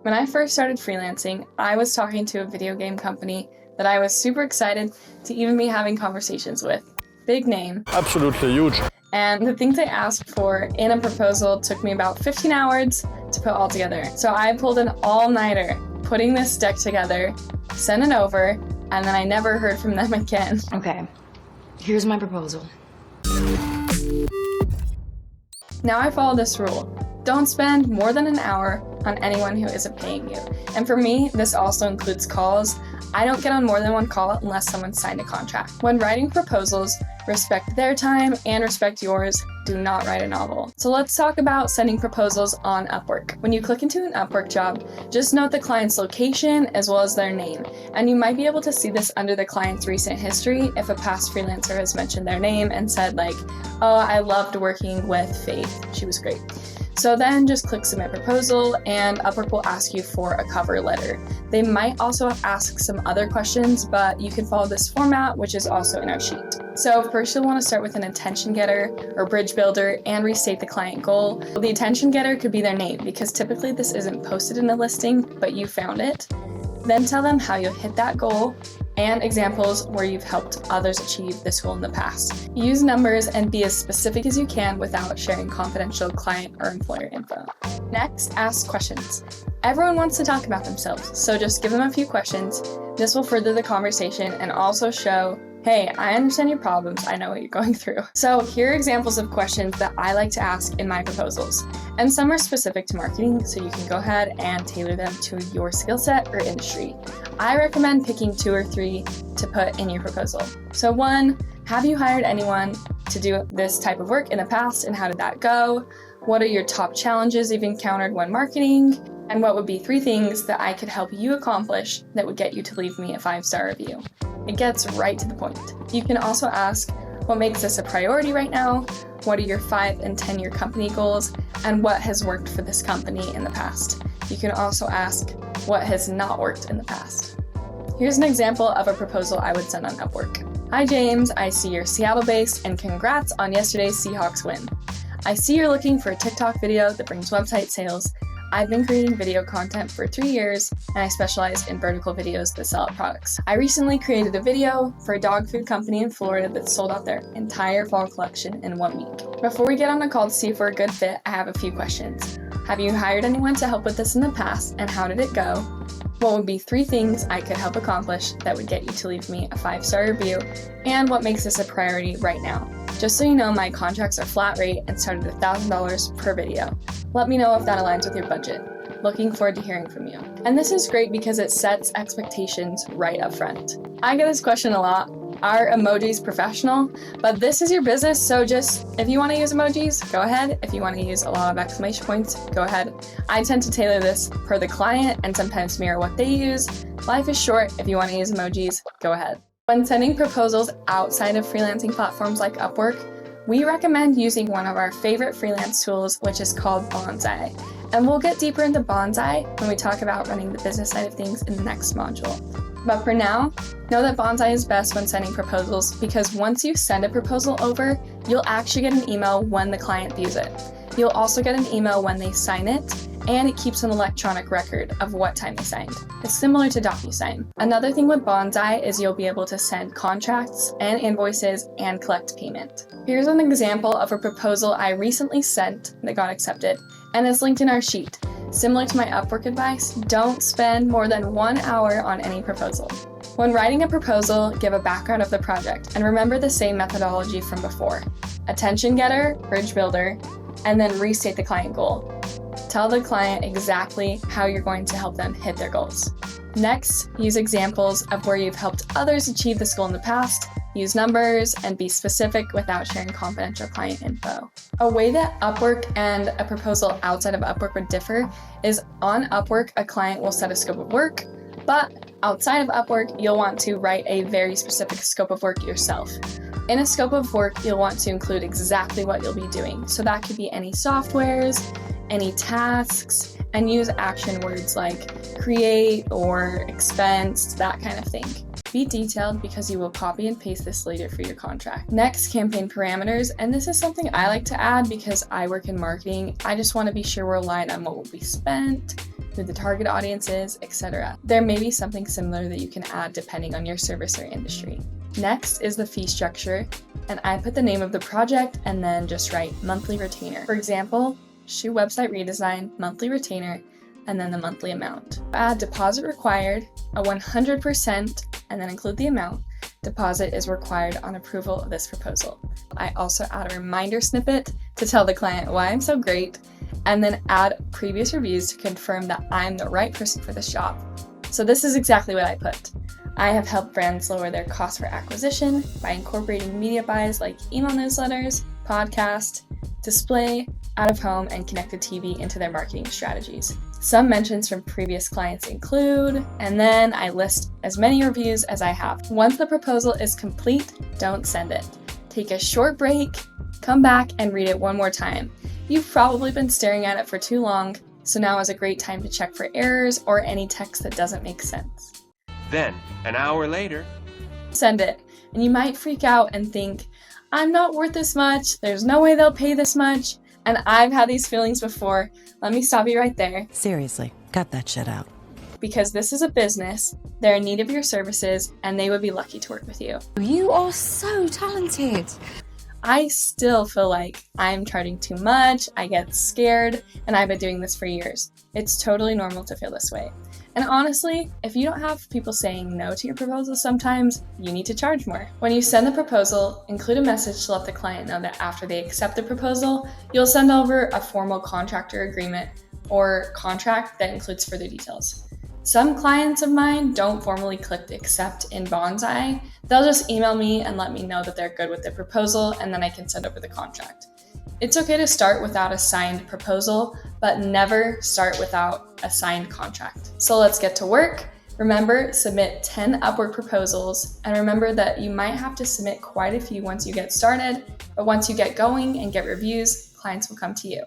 When I first started freelancing, I was talking to a video game company that I was super excited to even be having conversations with. Big name. Absolutely huge. And the things I asked for in a proposal took me about 15 hours to put all together. So I pulled an all-nighter putting this deck together, sent it over, and then I never heard from them again. Okay, here's my proposal. Now I follow this rule. Don't spend more than an hour on anyone who isn't paying you. And for me, this also includes calls. I don't get on more than one call unless someone signed a contract. When writing proposals, respect their time and respect yours. Do not write a novel. So let's talk about sending proposals on Upwork. When you click into an Upwork job, just note the client's location as well as their name. And you might be able to see this under the client's recent history if a past freelancer has mentioned their name and said like, oh, I loved working with Faith. She was great. So then just click submit proposal and Upwork will ask you for a cover letter. They might also ask some other questions, but you can follow this format, which is also in our sheet. So first you'll want to start with an attention getter or bridge builder and restate the client goal. The attention getter could be their name because typically this isn't posted in a listing, but you found it. Then tell them how you hit that goal and examples where you've helped others achieve this goal in the past. Use numbers and be as specific as you can without sharing confidential client or employer info. Next, ask questions. Everyone wants to talk about themselves, so just give them a few questions. This will further the conversation and also show, hey, I understand your problems, I know what you're going through. So here are examples of questions that I like to ask in my proposals. And some are specific to marketing, so you can go ahead and tailor them to your skill set or industry. I recommend picking 2 or 3 to put in your proposal. So 1, have you hired anyone to do this type of work in the past and how did that go? What are your top challenges you've encountered when marketing? And what would be 3 things that I could help you accomplish that would get you to leave me a 5-star review? It gets right to the point. You can also ask, what makes this a priority right now? What are your 5 and 10-year company goals? And what has worked for this company in the past? You can also ask, what has not worked in the past? Here's an example of a proposal I would send on Upwork. Hi James, I see you're Seattle-based and congrats on yesterday's Seahawks win. I see you're looking for a TikTok video that brings website sales. I've been creating video content for 3 years and I specialize in vertical videos that sell products. I recently created a video for a dog food company in Florida that sold out their entire fall collection in 1 week. Before we get on a call to see if we're a good fit, I have a few questions. Have you hired anyone to help with this in the past and how did it go? What would be 3 things I could help accomplish that would get you to leave me a 5-star review? And what makes this a priority right now? Just so you know, my contracts are flat rate and start at $1,000 per video. Let me know if that aligns with your budget. Looking forward to hearing from you. And this is great because it sets expectations right up front. I get this question a lot. Are emojis professional? But this is your business, so just, if you want to use emojis, go ahead. If you want to use a lot of exclamation points, go ahead. I tend to tailor this per the client and sometimes mirror what they use. Life is short. If you want to use emojis, go ahead. When sending proposals outside of freelancing platforms like Upwork, we recommend using one of our favorite freelance tools, which is called Bonsai. And we'll get deeper into Bonsai when we talk about running the business side of things in the next module. But for now, know that Bonsai is best when sending proposals because once you send a proposal over, you'll actually get an email when the client views it. You'll also get an email when they sign it, and it keeps an electronic record of what time they signed. It's similar to DocuSign. Another thing with Bonsai is you'll be able to send contracts and invoices and collect payment. Here's an example of a proposal I recently sent that got accepted, and it's linked in our sheet. Similar to my Upwork advice, don't spend more than 1 hour on any proposal. When writing a proposal, give a background of the project and remember the same methodology from before. Attention getter, bridge builder, and then restate the client goal. Tell the client exactly how you're going to help them hit their goals. Next, use examples of where you've helped others achieve this goal in the past. Use numbers and be specific without sharing confidential client info. A way that Upwork and a proposal outside of Upwork would differ is on Upwork, a client will set a scope of work, but outside of Upwork, you'll want to write a very specific scope of work yourself. In a scope of work, you'll want to include exactly what you'll be doing. So that could be any softwares, any tasks, and use action words like create or expense, that kind of thing. Be detailed because you will copy and paste this later for your contract. Next, campaign parameters, and this is something I like to add because I work in marketing. I just want to be sure we're aligned on what will be spent who the target audience is, etc. There may be something similar that you can add depending on your service or industry. Next is the fee structure, and I put the name of the project and then just write monthly retainer. For example, shoe website redesign, monthly retainer, and then the monthly amount. Add deposit required, a 100%, and then include the amount. Deposit is required on approval of this proposal. I also add a reminder snippet to tell the client why I'm so great, and then add previous reviews to confirm that I'm the right person for this job. So this is exactly what I put. I have helped brands lower their cost for acquisition by incorporating media buys like email newsletters, podcast, display, out of home, and connected TV into their marketing strategies. Some mentions from previous clients include, and then I list as many reviews as I have. Once the proposal is complete, don't send it. Take a short break, come back and read it one more time. You've probably been staring at it for too long, so now is a great time to check for errors or any text that doesn't make sense. Then, an hour later, send it, and you might freak out and think, I'm not worth this much, there's no way they'll pay this much, and I've had these feelings before. Let me stop you right there. Seriously, cut that shit out. Because this is a business, they're in need of your services, and they would be lucky to work with you. You are so talented. I still feel like I'm charging too much, I get scared, and I've been doing this for years. It's totally normal to feel this way. And honestly, if you don't have people saying no to your proposal sometimes, you need to charge more. When you send the proposal, include a message to let the client know that after they accept the proposal, you'll send over a formal contractor agreement or contract that includes further details. Some clients of mine don't formally click accept in Bonsai. They'll just email me and let me know that they're good with the proposal, and then I can send over the contract. It's okay to start without a signed proposal, but never start without a signed contract. So let's get to work. Remember, submit 10 Upwork proposals, and remember that you might have to submit quite a few once you get started, but once you get going and get reviews, clients will come to you.